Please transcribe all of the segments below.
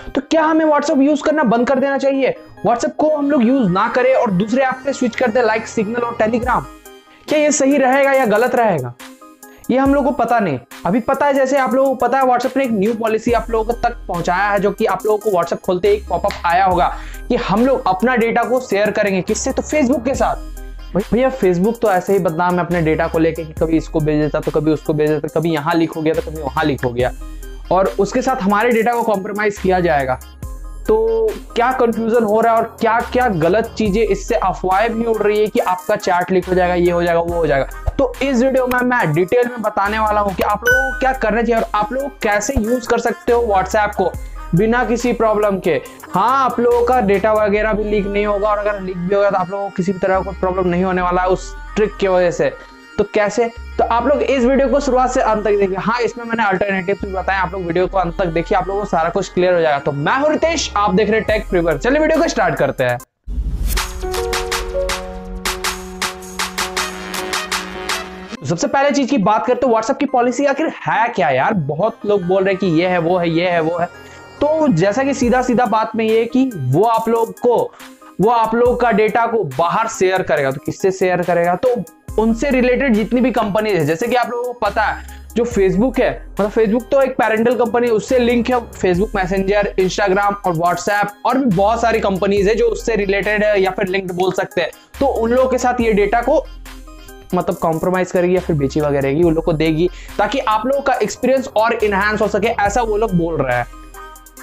तो क्या हमें व्हाट्सएप यूज करना बंद कर देना चाहिए? व्हाट्सएप को हम लोग यूज ना करें और दूसरे ऐप पे स्विच कर दे लाइक सिग्नल और टेलीग्राम? क्या ये सही रहेगा या गलत रहेगा? ये हम लोग को पता नहीं। अभी पता है, जैसे आप लोगों को पता है व्हाट्सएप ने एक न्यू पॉलिसी आप लोगों तक पहुंचाया है, जो कि आप लोगों को व्हाट्सएप खोलते एक पॉपअप आया होगा कि हम लोग अपना डेटा को शेयर करेंगे। किससे? तो फेसबुक के साथ। भैया फेसबुक तो ऐसे ही बदनाम है अपने डेटा को लेके कि कभी इसको भेज देता तो कभी उसको भेज देता, कभी यहाँ लीक हो गया तो कभी वहां लीक हो गया, और उसके साथ हमारे डेटा को कॉम्प्रोमाइज किया जाएगा। तो क्या कंफ्यूजन हो रहा है और क्या क्या गलत चीजें, इससे अफवाहें भी उड़ रही है कि आपका चैट लीक हो जाएगा, ये हो जाएगा, वो हो जाएगा। तो इस वीडियो में मैं डिटेल में बताने वाला हूं कि आप लोगों को क्या करना चाहिए और आप लोग कैसे यूज कर सकते हो व्हाट्सएप को बिना किसी प्रॉब्लम के। हाँ, आप लोगों का डेटा वगैरह भी लीक नहीं होगा, और अगर लीक भी होगा तो आप लोगों को किसी भी तरह का प्रॉब्लम नहीं होने वाला है उस ट्रिक की वजह से। तो कैसे? तो आप लोग इस वीडियो को शुरुआत से अंत तक देखिए। हाँ, इसमें मैंने अल्टरनेटिव भी बताया, आप लोग वीडियो को अंत तक देखिए, आप लोगों को सारा कुछ क्लियर हो जाएगा। तो मैं हूं रितेश, आप देख रहे हैं टेक प्रीवर। चलिए वीडियो को स्टार्ट करते हैं। सबसे पहले चीज की बात करते हैं, व्हाट्सएप की पॉलिसी आखिर है क्या यार? बहुत लोग बोल रहे हैं कि ये है, वो है, ये है, वो है। तो जैसा कि सीधा सीधा बात में ये कि वो आप लोग का डेटा को बाहर शेयर करेगा। तो किससे शेयर करेगा? तो उनसे रिलेटेड जितनी भी कंपनी है, जैसे कि आप लोगों को पता है जो फेसबुक है, मतलब फेसबुक तो एक पेरेंटल कंपनी, उससे लिंक है फेसबुक मैसेंजर, इंस्टाग्राम और व्हाट्सएप, और भी बहुत सारी कंपनीज है जो उससे रिलेटेड है या फिर लिंक्ड बोल सकते हैं। तो उन लोगों के साथ ये डेटा को मतलब कॉम्प्रोमाइज करेगी या फिर बेची वगैरह उन लोग को देगी, ताकि आप लोगों का एक्सपीरियंस और इनहांस हो सके, ऐसा वो लोग बोल रहे हैं।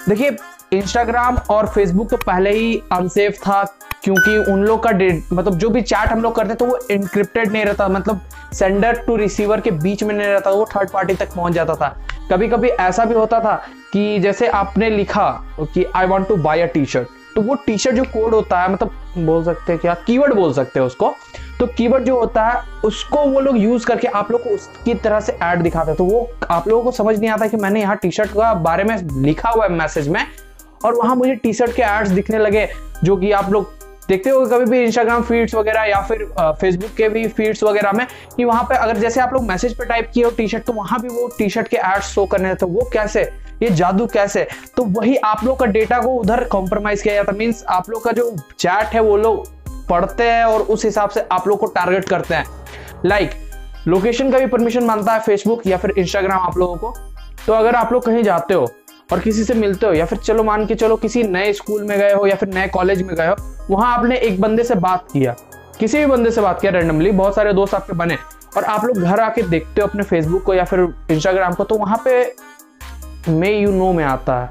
देखिए, इंस्टाग्राम और फेसबुक तो पहले ही अनसेफ था, क्योंकि उन लोग का मतलब जो भी चैट हम लोग करते तो वो इनक्रिप्टेड नहीं रहता, मतलब सेंडर टू रिसीवर के बीच में नहीं रहता, वो थर्ड पार्टी तक पहुंच जाता था। कभी कभी ऐसा भी होता था कि जैसे आपने लिखा कि I want to buy a T shirt, तो वो टी शर्ट जो कोड होता है, मतलब बोल सकते हैं क्या, कीवर्ड बोल सकते हैं उसको, तो कीवर्ड जो होता है उसको वो लोग यूज करके आप लोग को उसकी तरह से ऐड दिखाते हैं। तो वो आप लोगों को समझ नहीं आता कि मैंने यहाँ टी शर्ट का बारे में लिखा हुआ है मैसेज में, और वहां मुझे टी शर्ट के एड्स दिखने लगे, जो कि आप लोग देखते हो कभी भी इंस्टाग्राम फीड्स वगैरह या फिर फेसबुक के भी फीड्स वगैरह में, कि वहां पे अगर जैसे आप लोग मैसेज पे टाइप किए हो टी शर्ट, तो वहां भी वो टी शर्ट के एड्स शो करने लगते। वो कैसे? ये जादू कैसे? तो वही आप लोग का डेटा को उधर कॉम्प्रोमाइज किया जाता है। मीन्स आप लोग का जो चैट है वो लोग पढ़ते हैं और उस हिसाब से आप लोग को टारगेट करते हैं। लाइक लोकेशन का भी परमिशन मांगता है फेसबुक या फिर इंस्टाग्राम आप लोगों को। तो अगर आप लोग कहीं जाते हो और किसी से मिलते हो, या फिर चलो मान के चलो किसी नए स्कूल में गए हो या फिर नए कॉलेज में गए हो, वहां आपने एक बंदे से बात किया, किसी भी बंदे से बात किया रैंडमली, बहुत सारे दोस्त आपके बने, और आप लोग घर आके देखते हो अपने फेसबुक को या फिर इंस्टाग्राम को, तो वहां पे मे यू नो में आता है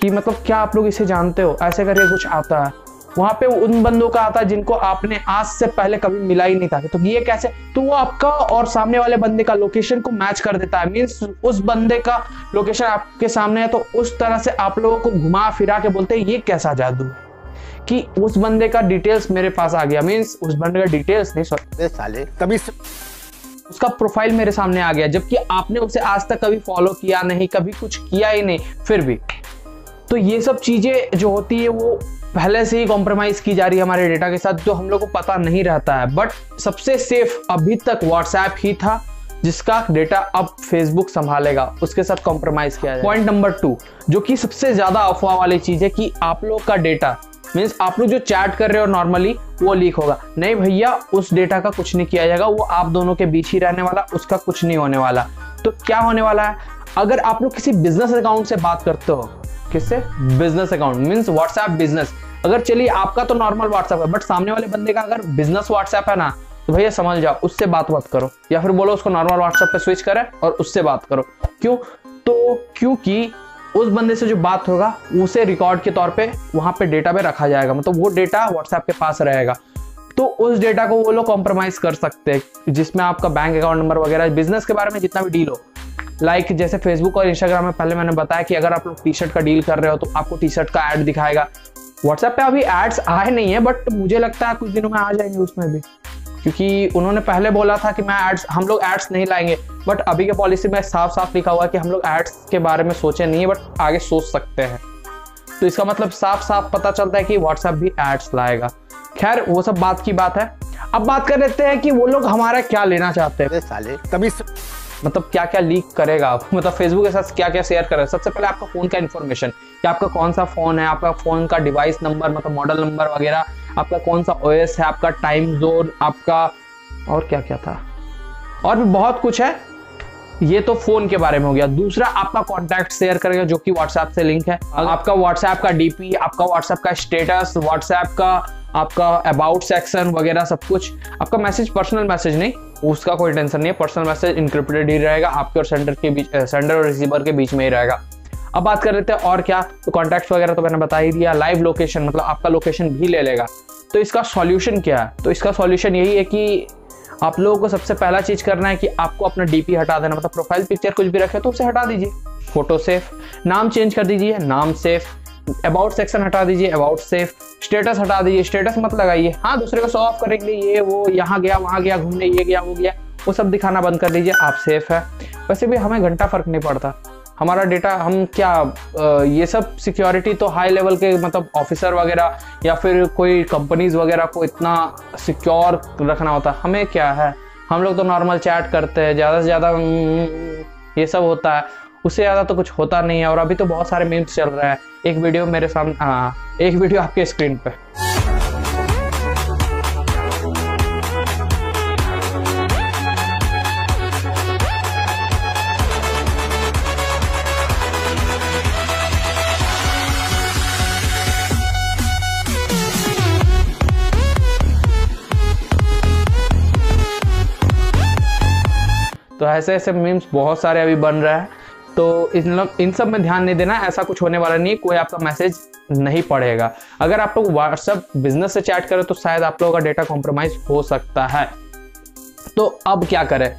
कि मतलब क्या आप लोग इसे जानते हो, ऐसे करके कुछ आता है। वहां पे उन बंदों का आता है जिनको आपने आज से पहले कभी मिला ही नहीं था। तो ये कैसे? तो वो आपका और सामने वाले बंदे का लोकेशन को मैच कर देता है। मींस उस बंदे का लोकेशन आपके सामने है, तो उस तरह से आप लोगों को घुमा फिरा के बोलते हैं ये कैसा जादू है कि उस बंदे का डिटेल्स मेरे पास आ गया। मींस उस बंदे का डिटेल्स नहीं, सॉरी साले, तभी उसका प्रोफाइल मेरे सामने आ गया, जबकि आपने उसे आज तक कभी फॉलो किया नहीं, कभी कुछ किया ही नहीं, फिर भी। तो ये सब चीजें जो होती है वो पहले से ही कॉम्प्रोमाइज की जा रही है हमारे डेटा के साथ, जो हम लोग को पता नहीं रहता है। बट सबसे सेफ अभी तक व्हाट्सएप ही था, जिसका डेटा अब फेसबुक संभालेगा, उसके साथ कॉम्प्रोमाइज किया जाएगा। पॉइंट नंबर 2, जो कि सबसे ज्यादा अफवाह वाली चीज है कि आप लोग का डेटा, मीन्स आप लोग जो चैट कर रहे हो नॉर्मली, वो लीक होगा। नहीं भैया, उस डेटा का कुछ नहीं किया जाएगा, वो आप दोनों के बीच ही रहने वाला, उसका कुछ नहीं होने वाला। तो क्या होने वाला है? अगर आप लोग किसी बिजनेस अकाउंट से बात करते हो, किससे? Business account, means WhatsApp business. अगर चलिए आपका तो नॉर्मल व्हाट्सएप है, बट सामने वाले बंदे का अगर बिजनेस व्हाट्सएप है ना, तो भैया समझ जाओ, उससे बात मत करो, या फिर बोलो उसको नॉर्मल व्हाट्सएप पे स्विच करे और उससे बात करो। क्यों? तो क्योंकि उस बंदे से जो बात होगा उसे रिकॉर्ड के तौर पे वहां पे डेटा पे रखा जाएगा, मतलब वो डेटा व्हाट्सएप के पास रहेगा। तो उस डेटा को वो लोग कॉम्प्रोमाइज कर सकते हैं, जिसमें आपका बैंक अकाउंट नंबर वगैरह, बिजनेस के बारे में जितना भी डील हो। लाइक जैसे फेसबुक और इंस्टाग्राम में पहले मैंने बताया कि अगर आप लोग टी शर्ट का डील कर रहे हो तो आपको टी शर्ट का ऐड दिखाएगा। व्हाट्सएप पे अभी एड्स आए नहीं है, बट मुझे लगता है कुछ दिनों में आ जाएंगे उसमें भी, क्योंकि उन्होंने पहले बोला था कि हम लोग एड्स नहीं लाएंगे, बट अभी के पॉलिसी में साफ साफ लिखा हुआ है कि हम लोग एड्स के बारे में सोचे नहीं है, बट आगे सोच सकते हैं। तो इसका मतलब साफ साफ पता चलता है कि व्हाट्सएप भी एड्स लाएगा। खैर वो सब बात की बात है। अब बात कर लेते हैं कि वो लोग हमारा क्या लेना चाहते हैं। साले तभी मतलब क्या क्या लीक करेगा, मतलब फेसबुक के साथ क्या क्या शेयर करेगा। सबसे पहले आपका फ़ोन का इन्फॉर्मेशन, कि आपका कौन सा फ़ोन है, आपका फ़ोन का डिवाइस नंबर मतलब मॉडल नंबर वगैरह, आपका कौन सा ओएस है, आपका टाइम जोन, आपका और क्या क्या था, और भी बहुत कुछ है। ये तो फोन के बारे में हो गया। दूसरा आपका कॉन्टैक्ट शेयर करेगा जो कि व्हाट्सएप से लिंक है। आपका व्हाट्सएप का डीपी, आपका व्हाट्सएप का स्टेटस, व्हाट्सएप का आपका अबाउट सेक्शन वगैरह सब कुछ। आपका मैसेज पर्सनल मैसेज नहीं, उसका कोई टेंशन नहीं है, पर्सनल मैसेज इंक्रिप्टेड ही रहेगा, आपके और सेंडर के बीच, सेंडर और रिसीवर के बीच में ही रहेगा। अब बात कर लेते हैं और क्या, तो कॉन्टैक्ट्स वगैरह तो मैंने बता ही दिया। लाइव लोकेशन मतलब आपका लोकेशन भी ले लेगा। तो इसका सॉल्यूशन क्या है, तो इसका सॉल्यूशन यही है कि आप लोगों को सबसे पहला चीज करना है कि आपको अपना डीपी हटा देना, मतलब प्रोफाइल पिक्चर कुछ भी रखे तो उसे हटा दीजिए, फोटो सेफ, नाम चेंज कर दीजिए, नाम सेफ, अबाउट सेक्शन हटा दीजिए, अबाउट सेफ, स्टेटस हटा दीजिए, स्टेटस मत लगाइए। हाँ, दूसरे को शो ऑफ करने के लिए ये वो यहाँ गया वहाँ गया घूमने, ये गया वो गया, वो सब दिखाना बंद कर दीजिए, आप सेफ है। वैसे भी हमें घंटा फर्क नहीं पड़ता, हमारा डेटा हम क्या ये सब सिक्योरिटी तो हाई लेवल के मतलब ऑफिसर वगैरह या फिर कोई कंपनीज वगैरह को इतना सिक्योर रखना होता, हमें क्या है, हम लोग तो नॉर्मल चैट करते हैं, ज़्यादा से ज़्यादा ये सब होता है, उससे ज़्यादा तो कुछ होता नहीं है। और अभी तो बहुत सारे मीम्स चल रहा है। एक वीडियो मेरे सामने, हाँ एक वीडियो आपके स्क्रीन पे, तो ऐसे ऐसे मीम्स बहुत सारे अभी बन रहा है। तो इन सब में ध्यान नहीं देना, ऐसा कुछ होने वाला नहीं, कोई आपका मैसेज नहीं पढ़ेगा। अगर आप लोग व्हाट्सएप बिजनेस से चैट करें तो शायद आप लोगों का डेटा कॉम्प्रोमाइज हो सकता है। तो अब क्या करें,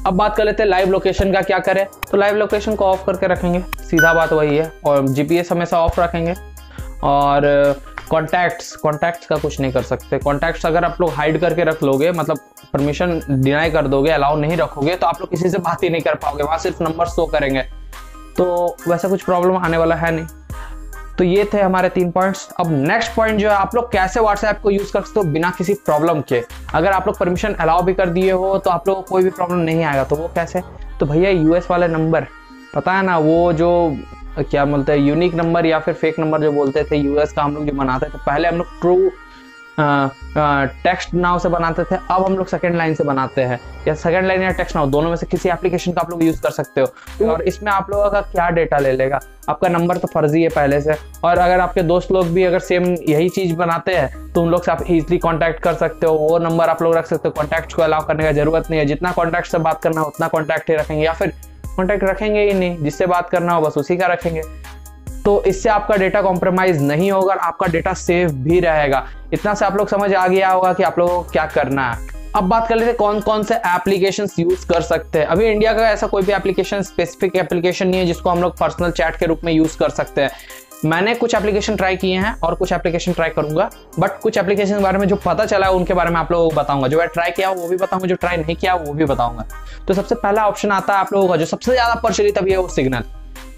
अब बात कर लेते हैं लाइव लोकेशन का। क्या करें, तो लाइव लोकेशन को ऑफ करके रखेंगे, सीधा बात वही है, और जीपीएस हमेशा ऑफ रखेंगे। और कॉन्टैक्ट्स का कुछ नहीं कर सकते। कॉन्टैक्ट्स अगर आप लोग हाइड करके रख लोगे, मतलब परमिशन डिनाई कर दोगे, अलाउ नहीं रखोगे, तो आप लोग किसी से बात ही नहीं कर पाओगे, वहां सिर्फ नंबर शो करेंगे, तो वैसा कुछ प्रॉब्लम आने वाला है नहीं। तो ये थे हमारे 3 पॉइंट्स। अब नेक्स्ट पॉइंट जो है, आप लोग कैसे व्हाट्सएप को यूज कर सकते हो बिना किसी प्रॉब्लम के। अगर आप लोग परमिशन अलाउ भी कर दिए हो तो आप लोगों को कोई भी प्रॉब्लम नहीं आएगा। तो वो कैसे, तो भैया यूएस वाले नंबर पता है ना, वो जो क्या बोलते हैं यूनिक नंबर या फिर फेक नंबर जो बोलते थे, यूएस का हम लोग जो बनाते थे, पहले हम लोग ट्रू टेक्स्ट नाउ से बनाते थे, अब हम लोग सेकंड लाइन से बनाते हैं, या सेकंड लाइन या टेक्स्ट नाउ, दोनों में से किसी एप्लीकेशन का आप लोग यूज कर सकते हो। और इसमें आप लोगों का क्या डेटा ले लेगा, आपका नंबर तो फर्जी है पहले से, और अगर आपके दोस्त लोग भी अगर सेम यही चीज बनाते हैं तो उन लोग से आप इजीली कांटेक्ट कर सकते हो, वो नंबर आप लोग रख सकते हो। कॉन्टैक्ट को अलाउ करने का जरूरत नहीं है, जितना कॉन्टैक्ट से बात करना उतना कॉन्टैक्ट ही रखेंगे, या फिर कॉन्टैक्ट रखेंगे ही नहीं, जिससे बात करना हो बस उसी का रखेंगे। तो इससे आपका डेटा कॉम्प्रोमाइज नहीं होगा और आपका डेटा सेफ भी रहेगा। इतना से आप लोग समझ आ गया होगा कि आप लोगों को क्या करना है। अब बात कर लेते हैं कौन कौन से एप्लीकेशंस यूज कर सकते हैं। अभी इंडिया का ऐसा कोई भी एप्लीकेशन, स्पेसिफिक एप्लीकेशन नहीं है जिसको हम लोग पर्सनल चैट के रूप में यूज कर सकते हैं। मैंने कुछ एप्लीकेशन ट्राई किए हैं और कुछ एप्लीकेशन ट्राई करूंगा, बट कुछ एप्लीकेशन के बारे में जो पता चला है उनके बारे में आप लोगों को बताऊंगा। जो मैं ट्राई किया वो भी बताऊंगा, जो ट्राई नहीं किया वो भी बताऊंगा। तो सबसे पहला ऑप्शन आता है आप लोगों का जो सबसे ज्यादा प्रचलित अभी है, वो सिग्नल।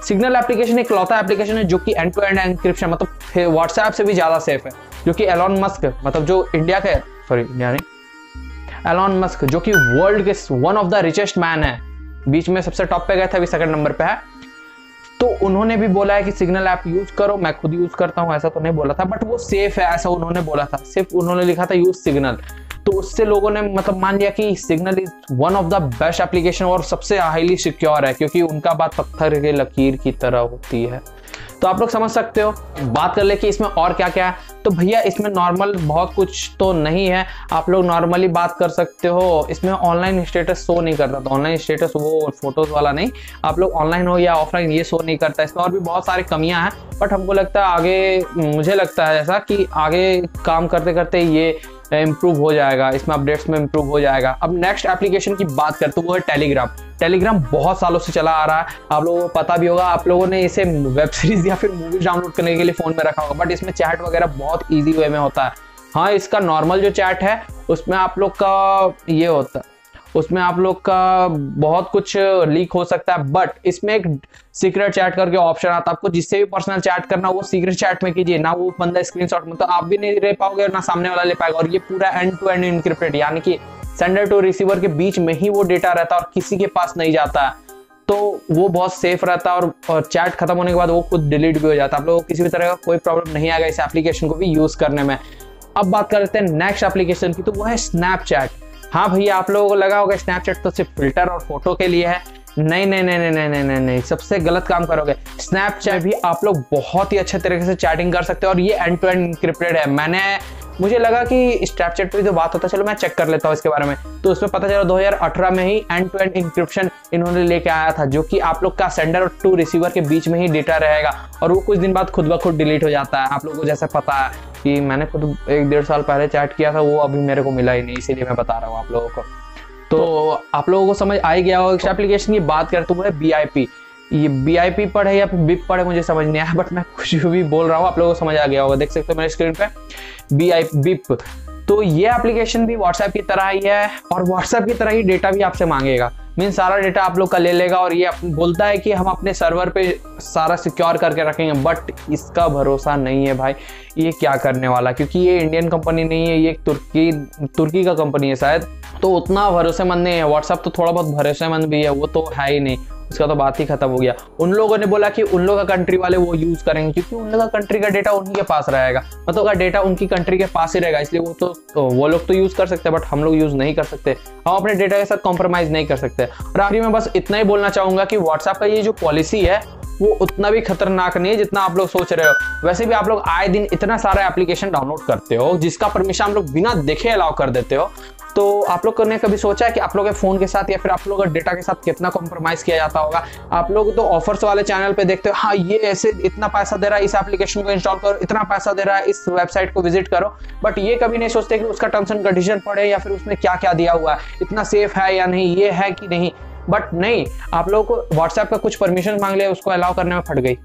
सिग्नल एप्लीकेशन एक लौता एप्लीकेशन है जो कि एंड टू एंड एन्क्रिप्शन, मतलब व्हाट्सएप से भी ज्यादा सेफ है। जो कि एलॉन मस्क, मतलब जो इंडिया के, सॉरी इंडिया नहीं, एलॉन मस्क जो कि वर्ल्ड के one of the richest man है, बीच में सबसे टॉप पे गए थे, अभी सेकंड नंबर पे है। तो उन्होंने भी बोला है कि सिग्नल ऐप यूज करो। मैं खुद यूज करता हूं, ऐसा तो नहीं बोला था, बट वो सेफ है ऐसा उन्होंने बोला था। सिर्फ उन्होंने लिखा था यूज सिग्नल, तो उससे लोगों ने मतलब मान लिया कि signal is one of the best application और सबसे हाईली सिक्योर है, क्योंकि उनका बात पत्थर के लकीर की तरह होती है। तो आप लोग समझ सकते हो। बात कर ले कि इसमें और क्या क्या है, तो भैया इसमें नॉर्मल बहुत कुछ तो नहीं है। आप लोग नॉर्मली बात कर सकते हो। इसमें ऑनलाइन स्टेटस शो नहीं करता, तो ऑनलाइन स्टेटस वो फोटोज वाला नहीं, आप लोग ऑनलाइन हो या ऑफलाइन ये शो नहीं करता। इसमें और भी बहुत सारी कमियां हैं, बट हमको लगता है आगे, मुझे लगता है ऐसा कि आगे काम करते करते ये इम्प्रूव हो जाएगा, इसमें अपडेट्स में इम्प्रूव हो जाएगा। अब नेक्स्ट एप्लीकेशन की बात करते तो वो है टेलीग्राम। टेलीग्राम बहुत सालों से चला आ रहा है, आप लोगों को पता भी होगा। आप लोगों ने इसे वेब सीरीज या फिर मूवीज डाउनलोड करने के लिए फोन में रखा होगा, बट इसमें चैट वगैरह बहुत इजी वे में होता है। हाँ, इसका नॉर्मल जो चैट है उसमें आप लोग का ये होता है, उसमें आप लोग का बहुत कुछ लीक हो सकता है, बट इसमें एक सीक्रेट चैट करके ऑप्शन आता है आपको, जिससे भी पर्सनल चैट करना वो सीक्रेट चैट में कीजिए, ना वो बंदा स्क्रीनशॉट में, तो आप भी नहीं ले पाओगे ना सामने वाला ले पाएगा। और ये पूरा एंड टू एंड इनक्रिप्टेड, यानी कि सेंडर टू रिसीवर के बीच में ही वो डेटा रहता है और किसी के पास नहीं जाता है, तो वो बहुत सेफ रहता है और चैट खत्म होने के बाद वो खुद डिलीट भी हो जाता है। आप लोगों को किसी भी तरह का कोई प्रॉब्लम नहीं आएगा इस एप्लीकेशन को भी यूज करने में। अब बात करते हैं नेक्स्ट एप्लीकेशन की, तो वो है स्नैपचैट। हाँ भैया, आप लोगों को लगा होगा स्नैपचैट तो सिर्फ फिल्टर और फोटो के लिए है। नहीं नहीं नहीं नहीं नहीं नहीं नहीं, सबसे गलत काम करोगे। स्नैपचैट भी आप लोग बहुत ही अच्छे तरीके से चैटिंग कर सकते हो और ये एंड टू एंड इंक्रिप्टेड है। मुझे लगा कि स्नैपचैट पे जो बात होता है, चलो मैं चेक कर लेता हूँ इसके बारे में, तो उसमें पता चला 2018 में ही एंड टू एंड इंक्रिप्शन इन्होंने लेके आया था, जो कि आप लोग का सेंडर और टू रिसीवर के बीच में ही डेटा रहेगा और वो कुछ दिन बाद खुद ब खुद डिलीट हो जाता है। आप लोगों को जैसे पता है कि मैंने खुद 1-1.5 साल पहले चैट किया था, वो अभी मेरे को मिला ही नहीं, इसीलिए मैं बता रहा हूँ आप लोगों को। तो आप लोगों को समझ आ ही गया होगा। इस एप्लीकेशन की बात करते हुए BIP, ये BIP पढ़े या फिर BIP पढ़े मुझे समझ नहीं आया, बट मैं कुछ भी बोल रहा हूँ आप लोगों को समझ आ गया होगा। देख सकते हो मेरे स्क्रीन पे BIP। तो ये एप्लीकेशन भी व्हाट्सएप की तरह ही है और व्हाट्सएप की तरह ही डेटा भी आपसे मांगेगा। मीन सारा डेटा आप लोग का ले लेगा और ये बोलता है कि हम अपने सर्वर पे सारा सिक्योर करके रखेंगे, बट इसका भरोसा नहीं है भाई, ये क्या करने वाला, क्योंकि ये इंडियन कंपनी नहीं है, ये तुर्की का कंपनी है शायद, तो उतना भरोसेमंद नहीं है। व्हाट्सएप तो थोड़ा बहुत भरोसेमंद भी है, वो तो है ही नहीं, उसका तो बात ही खत्म हो गया। उन लोगों ने बोला कि उन लोगों का कंट्री वाले वो यूज करेंगे, क्योंकि उन लोगों का कंट्री का डेटा उन्हीं के पास रहेगा, मतलब का डेटा उनकी कंट्री के पास ही रहेगा, इसलिए वो लोग तो यूज कर सकते हैं, बट हम लोग यूज नहीं कर सकते, हम अपने डेटा के साथ कॉम्प्रोमाइज नहीं कर सकते। और आखिरी में बस इतना ही बोलना चाहूंगा कि व्हाट्सएप का ये जो पॉलिसी है वो उतना भी खतरनाक नहीं है जितना आप लोग सोच रहे हो। वैसे भी आप लोग आए दिन इतना सारा एप्लीकेशन डाउनलोड करते हो जिसका परमिशन हम लोग बिना देखे अलाउ कर देते हो, तो आप लोग ने कभी सोचा है कि आप लोग के फोन के साथ या फिर आप लोग के डेटा के साथ कितना कॉम्प्रोमाइज किया जाता होगा? आप लोग तो ऑफर्स वाले चैनल पे देखते हो, हाँ ये ऐसे इतना पैसा दे रहा है, इस एप्लीकेशन को इंस्टॉल करो, इतना पैसा दे रहा है, इस वेबसाइट को विजिट करो, बट ये कभी नहीं सोचते कि उसका टर्म्स एंड कंडीशन पढ़े या फिर उसमें क्या क्या दिया हुआ है, इतना सेफ है या नहीं, ये है कि नहीं। बट नहीं, आप लोगों को व्हाट्सएप का कुछ परमिशन मांग लिया, उसको अलाउ करने में फट गई।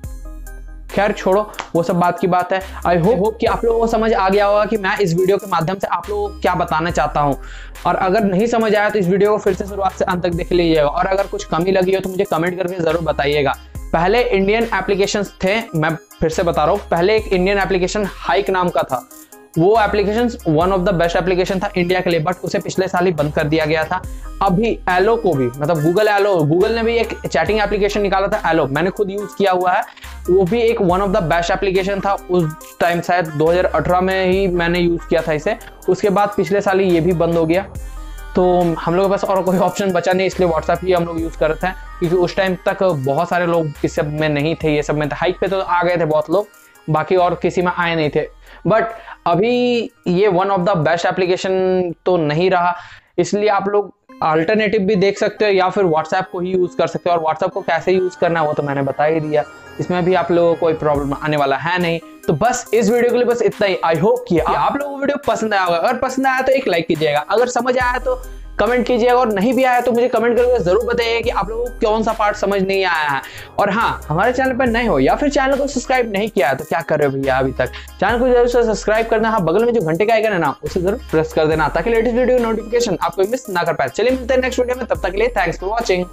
खैर छोड़ो, वो सब बात की बात है। आई होप कि आप लोगों को समझ आ गया होगा कि मैं इस वीडियो के माध्यम से आप लोगों को क्या बताना चाहता हूं, और अगर नहीं समझ आया तो इस वीडियो को फिर से शुरुआत से अंत तक देख लीजिएगा, और अगर कुछ कमी लगी हो तो मुझे कमेंट करके जरूर बताइएगा। पहले इंडियन एप्लीकेशंस थे, मैं फिर से बता रहा हूँ, पहले एक इंडियन एप्लीकेशन हाइक नाम का था, वो application one of the best application था इंडिया के लिए, बट उसे पिछले साल ही बंद कर दिया गया था। अभी एलो को भी, मतलब गूगल ने भी एक चैटिंग एप्लीकेशन निकाला था एलो, मैंने खुद यूज किया हुआ है, वो भी एक one of the best application था। उस टाइम शायद 2018 में ही मैंने यूज किया था इसे, उसके बाद पिछले साल ही ये भी बंद हो गया। तो हम लोग के पास और कोई ऑप्शन बचा नहीं, इसलिए व्हाट्सएप ही हम लोग यूज कर रहे थे, क्योंकि उस टाइम तक बहुत सारे लोग इस सब में नहीं थे, ये सब में हाइक पे तो आ गए थे बहुत लोग, बाकी और किसी में आए नहीं थे। बट अभी ये one of the best application तो नहीं रहा, इसलिए आप लोग अल्टरनेटिव भी देख सकते हो या फिर व्हाट्सएप को ही यूज कर सकते हो। और व्हाट्सएप को कैसे यूज करना है वो तो मैंने बता ही दिया, इसमें भी आप लोगों को कोई प्रॉब्लम आने वाला है नहीं। तो बस इस वीडियो के लिए बस इतना ही। आई होप कि आप लोगों को वीडियो पसंद आया होगा, अगर पसंद आया तो एक लाइक कीजिएगा, अगर समझ आया तो कमेंट कीजिएगा, और नहीं भी आया तो मुझे कमेंट करके जरूर बताइए कि आप लोगों को कौन सा पार्ट समझ नहीं आया है। और हाँ, हमारे चैनल पर नए हो या फिर चैनल को सब्सक्राइब नहीं किया है तो क्या कर रहे हो भैया, अभी तक चैनल को जरूर से सब्सक्राइब करना। हाँ, बगल में जो घंटे का आइकन है ना, उसे जरूर प्रेस कर देना ताकि लेटेस्ट वीडियो नोटिफिकेशन आपको मिस ना कर पाए। चलिए मिलते हैं नेक्स्ट वीडियो में, तब तक के लिए थैंक्स फॉर वॉचिंग।